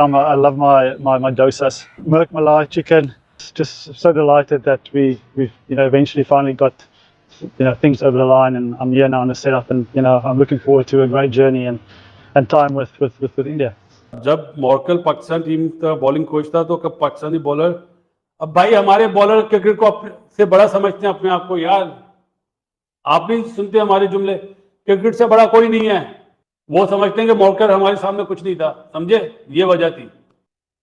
time. I love my dosas. Merk Malai chicken. Just so delighted that we've eventually finally got things over the line, and I'm here now in the setup, and I'm looking forward to a great journey and time with India. जब मॉर्कल Pakistan team का bowling coach था तो कब Pakistani bowler, अब भाई हमारे bowler cricket को से बड़ा समझते हैं अपने आप को यार। आप भी सुनते हैं हमारे जुमले, क्रिकेट से बड़ा कोई नहीं है। वो समझते हैं कि मॉर्कल हमारे सामने कुछ नहीं था, समझे, ये वजह थी।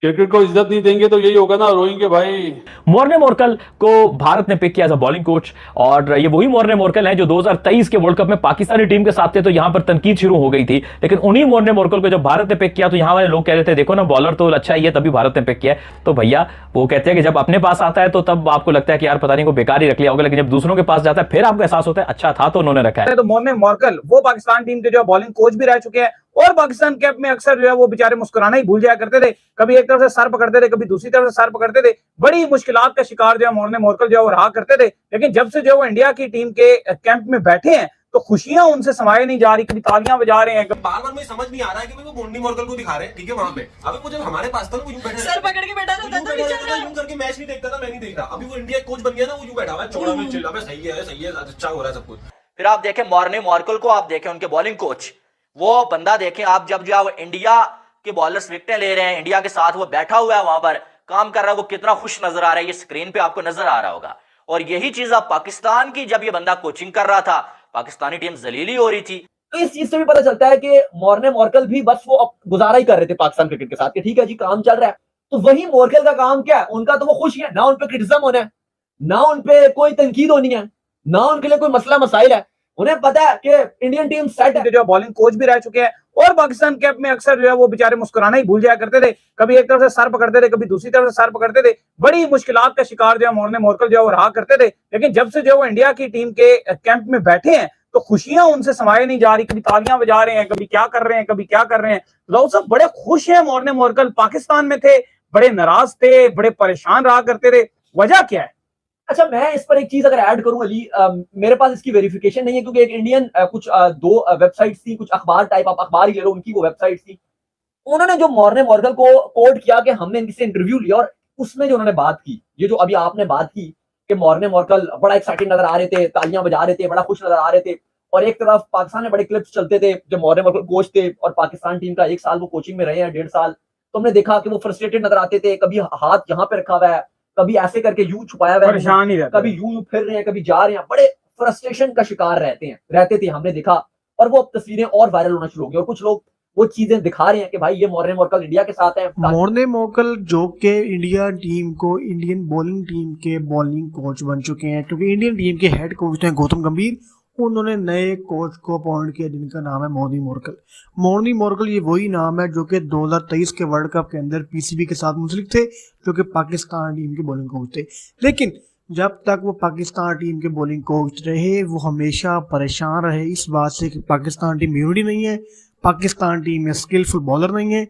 क्रिकेट को इज्जत नहीं देंगे तो यही होगा ना, रोएंगे भाई। मॉर्ने मॉर्कल को भारत ने पिक किया एज अ बॉलिंग कोच, और ये वही मॉर्ने मॉर्कल है जो 2023 के वर्ल्ड कप में पाकिस्तानी टीम के साथ थे, तो यहां पर तनकीद शुरू हो गई थी। लेकिन उन्हीं मॉर्ने मॉर्कल को जब भारत ने पिक किया तो यहां वाले लोग कह रहे थे देखो ना बॉलर तो अच्छा ही है, तभी भारत ने पिक किया। तो भैया वो कहते हैं कि जब अपने पास आता है तो तब आपको लगता है कि यार पता नहीं को बेकार ही रख लिया होगा, लेकिन जब दूसरों के पास जाता है फिर आपको एहसास होता है अच्छा था तो उन्होंने रखा है। तो मॉर्ने मॉर्कल वो पाकिस्तान टीम के जो बॉलिंग कोच भी रह चुके हैं, और पाकिस्तान कैप में अक्सर जो है वो बेचारे मुस्कुराना ही भूल जाया करते थे। कभी एक तरफ से सर पकड़ते थे, कभी दूसरी तरफ से सर पकड़ते थे। बड़ी मुश्किलात का शिकार जो है मॉर्ने मॉर्कल जो है वो रहा करते थे। लेकिन जब से जो वो इंडिया की टीम के कैंप में बैठे हैं तो खुशियां उनसे समाये नहीं जा रही, कभी तालियां बजा रहे हैं। बार बार मुझे समझ नहीं आ रहा है कि वो मॉर्ने मॉर्कल को दिखा रहे हैं, ठीक है वहां पे। अभी वो जब हमारे पास था ना वो यूं बैठा सर पकड़ के बैठा था, यूं करके मैच नहीं देखता था, मैं नहीं देख रहा। अभी वो इंडिया कोच बन गया ना, वो यूं बैठा हुआ है चौड़ा में, चिल्ला पे सही है, अच्छा हो रहा है सब कुछ। फिर आप देखें मॉर्ने मॉर्कल को, आप देखें उनके बॉलिंग कोच, वो बंदा देखें आप, जब जो है इंडिया के बॉलर्स विकेटें ले रहे हैं, इंडिया के साथ वो बैठा हुआ है वहां पर काम कर रहा है, वो कितना खुश नजर आ रहा है, ये स्क्रीन पे आपको नजर आ रहा होगा। और यही चीज आप पाकिस्तान की, जब ये बंदा कोचिंग कर रहा था पाकिस्तानी टीम जलीली हो रही थी। तो इस चीज से भी पता चलता है कि मॉर्ने मॉर्कल भी बस वो अब गुजारा ही कर रहे थे पाकिस्तान क्रिकेट के साथ कि ठीक है जी काम चल रहा है। तो वही मॉर्कल का काम क्या है, उनका तो वो खुश है ना, उनपे क्रिटिसिज्म होना है ना, उनपे कोई तनकीद होनी है ना, उनके लिए कोई मसला मसाइल है। उन्हें पता है कि इंडियन टीम सेट है। जो बॉलिंग कोच भी रह चुके हैं, और पाकिस्तान कैप में अक्सर जो है वो बेचारे मुस्कुराना ही भूल जाया करते थे। कभी एक तरफ से सर पकड़ते थे, कभी दूसरी तरफ से सर पकड़ते थे। बड़ी मुश्किलात का शिकार जो है मॉर्ने मॉर्कल जो है वो रहा करते थे। लेकिन जब से जो वो इंडिया की टीम के कैंप में बैठे हैं तो खुशियां उनसे समाये नहीं जा रही, कभी तालियां बजा रहे हैं, कभी क्या कर रहे हैं, कभी क्या कर रहे हैं। लोग सब बड़े खुश हैं। मॉर्ने मॉर्कल पाकिस्तान में थे, बड़े नाराज थे, बड़े परेशान रहा करते थे। वजह क्या है? अच्छा, मैं इस पर एक चीज अगर ऐड करूं अली, मेरे पास इसकी वेरिफिकेशन नहीं है, क्योंकि एक इंडियन कुछ दो वेबसाइट्स थी, कुछ अखबार टाइप, आप अखबार ही ले लो, उनकी वो वेबसाइट थी। उन्होंने जो मॉर्ने मॉर्कल को कोट किया कि हमने इनसे इंटरव्यू लिया, और उसमें जो उन्होंने बात की, ये जो अभी आपने बात की कि मॉर्ने मॉर्कल बड़ा एक्साइटेड नजर आ रहे थे, तालियां बजा रहे थे, बड़ा खुश नजर आ रहे थे, और एक तरफ पाकिस्तान में बड़े क्लिप्स चलते थे जब मॉर्ने मॉर्कल कोच थे और पाकिस्तान टीम का 1 साल वो कोचिंग में रहे हैं, 1.5 साल, तो हमने देखा कि वो फ्रस्ट्रेटेड नजर आते थे। कभी हाथ यहाँ पे रखा हुआ है, कभी ऐसे करके यूं छुपाया हुआ है, परेशान ही रहते, कभी यूं फिर रहे हैं, कभी जा रहे हैं, बड़े फ्रस्ट्रेशन का शिकार रहते थे, हमने देखा। और वो तस्वीरें और वायरल होना शुरू हो गई, और कुछ लोग वो चीजें दिखा रहे हैं कि भाई ये मॉर्ने मॉर्कल इंडिया के साथ है। मॉर्ने मॉर्कल जो कि इंडिया टीम को, इंडियन बॉलिंग टीम के बॉलिंग कोच बन चुके हैं, क्योंकि इंडियन टीम के हेड कोच हैं गौतम गंभीर, उन्होंने नए कोच को अपॉइंट किया जिनका नाम है मॉर्ने मॉर्कल। मॉर्ने मॉर्कल ये वही नाम है जो कि 2023 के वर्ल्ड कप के अंदर पीसीबी के साथ मुंसलिक थे, जो कि पाकिस्तान टीम के बॉलिंग कोच थे। लेकिन जब तक वो पाकिस्तान टीम के बॉलिंग कोच रहे, वो हमेशा परेशान रहे इस बात से कि पाकिस्तान टीम यूनिटी नहीं है, पाकिस्तान टीम में स्किलफुल बॉलर नहीं है,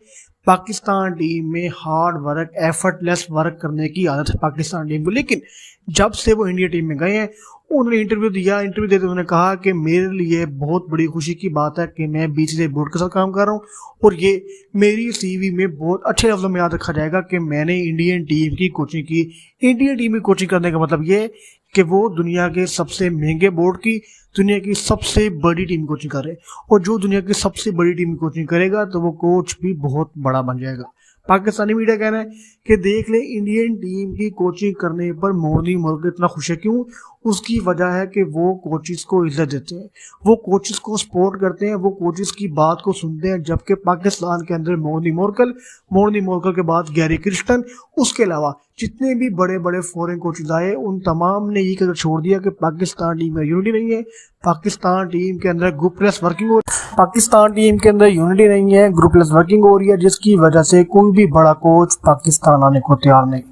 पाकिस्तान टीम में हार्ड वर्क, एफर्टलेस वर्क करने की आदत है पाकिस्तान टीम को। लेकिन जब से वो इंडिया टीम में गए हैं, उन्होंने इंटरव्यू दिया, इंटरव्यू देते उन्होंने कहा कि मेरे लिए बहुत बड़ी खुशी की बात है कि मैं बीसीसीआई बोर्ड के साथ काम कर रहा हूँ, और ये मेरी सीवी में बहुत अच्छे लफ्ज़ों में याद रखा जाएगा कि मैंने इंडियन टीम की कोचिंग की। इंडियन टीम की कोचिंग करने का मतलब ये कि वो दुनिया के सबसे महंगे बोर्ड की, दुनिया की सबसे बड़ी टीम कोचिंग कर रहे हैं, और जो दुनिया की सबसे बड़ी टीम की कोचिंग करेगा तो वो कोच भी बहुत बड़ा बन जाएगा। पाकिस्तानी मीडिया कहना है कि देख ले इंडियन टीम की कोचिंग करने पर मॉर्ने मॉर्कल इतना खुश है, क्यों? उसकी वजह है कि वो कोचिस को इज्जत देते हैं, वो कोचिस को सपोर्ट करते हैं, वो कोचिस की बात को सुनते हैं। जबकि पाकिस्तान के अंदर मॉर्ने मॉर्कल के बाद गैरी क्रिस्टन, उसके अलावा जितने भी बड़े बड़े फॉरेन कोचेज आए, उन तमाम ने ये कदर छोड़ दिया कि पाकिस्तान टीम में यूनिटी नहीं है, पाकिस्तान टीम के अंदर ग्रुपलेस वर्किंग हो, पाकिस्तान टीम के अंदर यूनिटी नहीं है, ग्रुपलेस वर्किंग हो रही है, जिसकी वजह से कोई भी बड़ा कोच पाकिस्तान आने को तैयार नहीं।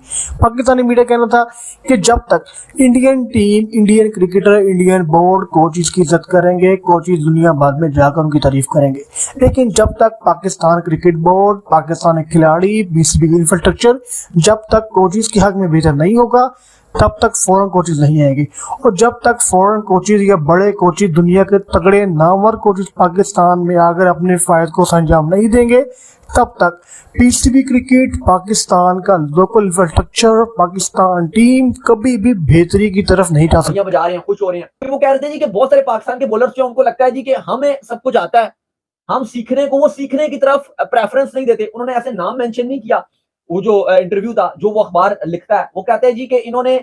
पाकिस्तानी मीडिया कहना था कि जब तक Indian team, Indian cricketer, Indian board coaches की इज्जत करेंगे, कोचेज दुनिया भर में जाकर उनकी तारीफ करेंगे। लेकिन जब तक पाकिस्तान क्रिकेट बोर्ड, पाकिस्तान खिलाड़ी, बीसीबी इंफ्रास्ट्रक्चर जब तक कोचेज के हक में बेहतर नहीं होगा, तब तक फॉरेन कोचेज नहीं आएंगे। और जब तक फॉरेन कोचेज या बड़े कोचेज, दुनिया के तगड़े नामवर कोचेज पाकिस्तान में आकर अपने फायदे को अंजाम नहीं देंगे, तब तक पीसीबी क्रिकेट, पाकिस्तान का लोकल इंफ्रास्ट्रक्चर, पाकिस्तान टीम कभी भी बेहतरी की तरफ नहीं जा सकती। बजा रहे हैं, खुश हो रहे हैं। फिर वो कह रहे थे जी कि बहुत सारे पाकिस्तान के बॉलर्स जो उनको लगता है जी कि हमें सब कुछ आता है, हम सीखने को, वो सीखने की तरफ प्रेफरेंस नहीं देते। उन्होंने ऐसे नाम मेंशन नहीं किया। वो जो इंटरव्यू था जो वो अखबार लिखता है, वो कहते हैं जी कि इन्होंने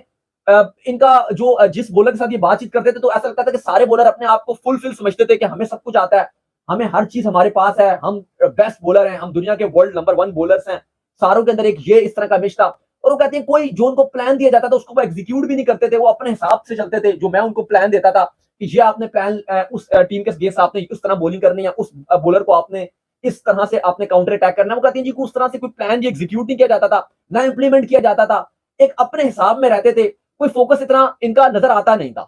इनका जो जिस बॉलर के साथ ये बातचीत करते थे तो ऐसा लगता था कि सारे बॉलर अपने आप को फुलफिल समझते थे कि हमें सब कुछ आता है, हमें हर चीज हमारे पास है, हम बेस्ट बॉलर हैं, हम दुनिया के वर्ल्ड नंबर 1 बॉलर्स हैं। सारों के अंदर एक ये इस तरह का इमेज था। और वो कहते हैं कोई जो उनको प्लान दिया जाता था उसको वो एग्जीक्यूट भी नहीं करते थे, वो अपने हिसाब से चलते थे। जो मैं उनको प्लान देता था कि ये आपने प्लान उस टीम के अगेंस्ट आपने उस तरह बॉलिंग करनी है, उस बॉलर को आपने इस तरह से आपने काउंटर अटैक करना है, वो कहते हैं जी उस तरह से कोई प्लान जी एग्जीक्यूट नहीं किया जाता था, ना इंप्लीमेंट किया जाता था। एक अपने हिसाब में रहते थे, कोई फोकस इतना इनका नजर आता नहीं था।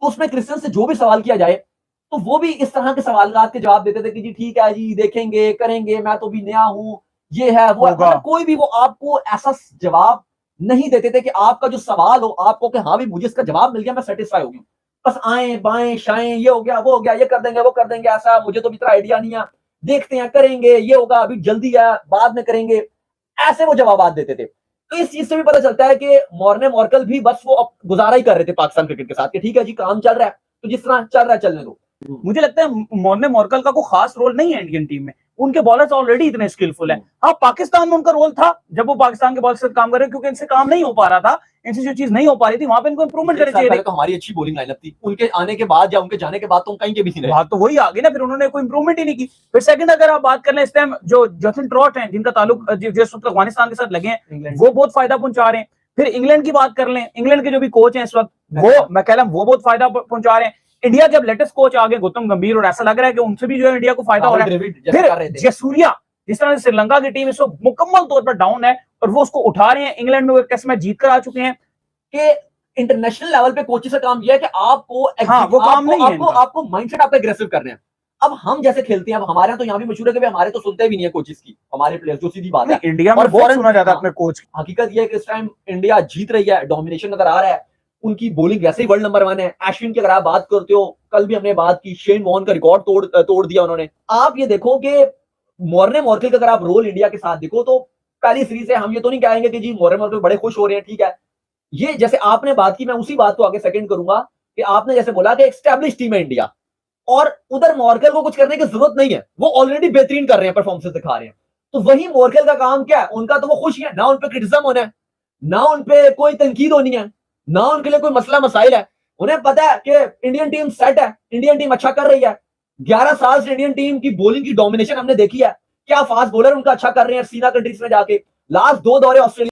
तो उसमें क्रिश्चियन से जो भी सवाल किया जाए तो वो भी इस तरह के सवाल के जवाब देते थे कि जी ठीक है जी, देखेंगे, करेंगे, मैं तो भी नया हूं, ये है वो है। मतलब कोई भी वो आपको ऐसा जवाब नहीं देते थे कि आपका जो सवाल हो आपको कि हाँ भी मुझे इसका जवाब मिल गया, मैं सेटिस्फाई हो गया। बस आए बाएं शाएं, ये हो गया वो हो गया, ये कर देंगे वो कर देंगे, ऐसा मुझे तो इतना आइडिया नहीं है, देखते हैं, करेंगे, ये होगा, अभी जल्दी है, बाद में करेंगे, ऐसे वो जवाब देते थे। तो इस चीज से भी पता चलता है कि मॉर्ने मॉर्कल भी बस वो गुजारा ही कर रहे थे पाकिस्तान क्रिकेट के साथ कि ठीक है जी काम चल रहा है तो जिस तरह चल रहा है चलने दो। मुझे लगता है मॉर्ने मॉर्कल का कोई खास रोल नहीं है इंडियन टीम में, उनके बॉलर्स ऑलरेडी इतने स्किलफुल हैं। हाँ, पाकिस्तान में उनका रोल था जब वो पाकिस्तान के बॉलर्स से काम कर रहे, क्योंकि इनसे काम नहीं हो पा रहा था, इनसे जो चीज नहीं हो पा रही थी वहां पे इनको इंप्रूवमेंट करनी चाहिए। तो हमारी अच्छी बॉलिंग लाइनअप थी, उनके आने के बाद या उनके जाने के बाद तो कहीं के भी नहीं रहे। बात तो वही आ गई ना, फिर उन्होंने कोई इंप्रूवमेंट ही नहीं की। फिर सेकंड अगर आप बात कर लें, इस टाइम जो जॉसन ट्रॉट हैं जिनका ताल्लुक जिस वक्त अफगानिस्तान के साथ लगे हैं, वो बहुत फायदा पहुंचा रहे हैं। फिर इंग्लैंड की बात कर लें, इंग्लैंड के जो भी कोच हैं इस वक्त, वो मैकलम, वो बहुत फायदा पहुंचा रहे हैं। इंडिया जब लेटेस्ट कोच आ गए गौतम गंभीर, और ऐसा लग रहा है कि उनसे भी जो है इंडिया को फायदा हो रहा है। फिर जयसूर्या, जिस तरह से श्रीलंका की टीम इस वक्त मुकम्मल तौर पर डाउन है और वो उसको उठा रहे हैं। इंग्लैंड में वो टेस्ट मैच जीत कर आ चुके हैं। कि इंटरनेशनल लेवल पे कोचेस का काम यह है कि आपको वो काम नहीं है, आपको माइंडसेट आपका एग्रेसिव कर रहे हैं। अब हम जैसे खेलते हैं, अब हमारे यहाँ तो यहाँ भी मशहूर है कि हमारे तो सुनते भी नहीं है कोचेस की, हमारे प्लेयर्स, जो सीधी बात है। इंडिया में बहुत सुना जाता है अपने कोच। हकीकत यह है कि इस टाइम इंडिया जीत रही है, डोमिनेशन नजर आ रहा है, उनकी बॉलिंग वैसे ही वर्ल्ड नंबर 1 है। अश्विन की अगर आप बात करते हो, कल भी हमने बात की, शेन वॉर्न का रिकॉर्ड तोड़ दिया उन्होंने। आप ये देखो कि मॉर्ने मॉर्कल का अगर आप रोल इंडिया के साथ देखो तो पहली सीरीज से हम ये तो नहीं कहेंगे कि जी मॉर्ने मॉर्कल बड़े खुश हो रहे हैं, ठीक है। ये जैसे आपने बात की, मैं उसी बात को आगे सेकंड करूंगा कि आपने जैसे बोला कि एस्टैब्लिश टीम है इंडिया और उधर मॉर्कल को कुछ करने की जरूरत नहीं है, वो ऑलरेडी बेहतरीन कर रहे हैं, परफॉर्मेंस दिखा रहे हैं। तो वही मॉर्कल का काम क्या है, उनका तो वो खुश है, ना उन पे क्रिटिसिज्म होना है, ना उन पे कोई तनकीद होनी है, ना उनके लिए कोई मसला मसाइल है। उन्हें पता है कि इंडियन टीम सेट है, इंडियन टीम अच्छा कर रही है। 11 साल से इंडियन टीम की बॉलिंग की डोमिनेशन हमने देखी है, क्या फास्ट बॉलर उनका अच्छा कर रहे हैं सीना कंट्रीज में जाके। लास्ट 2 दौरे ऑस्ट्रेलिया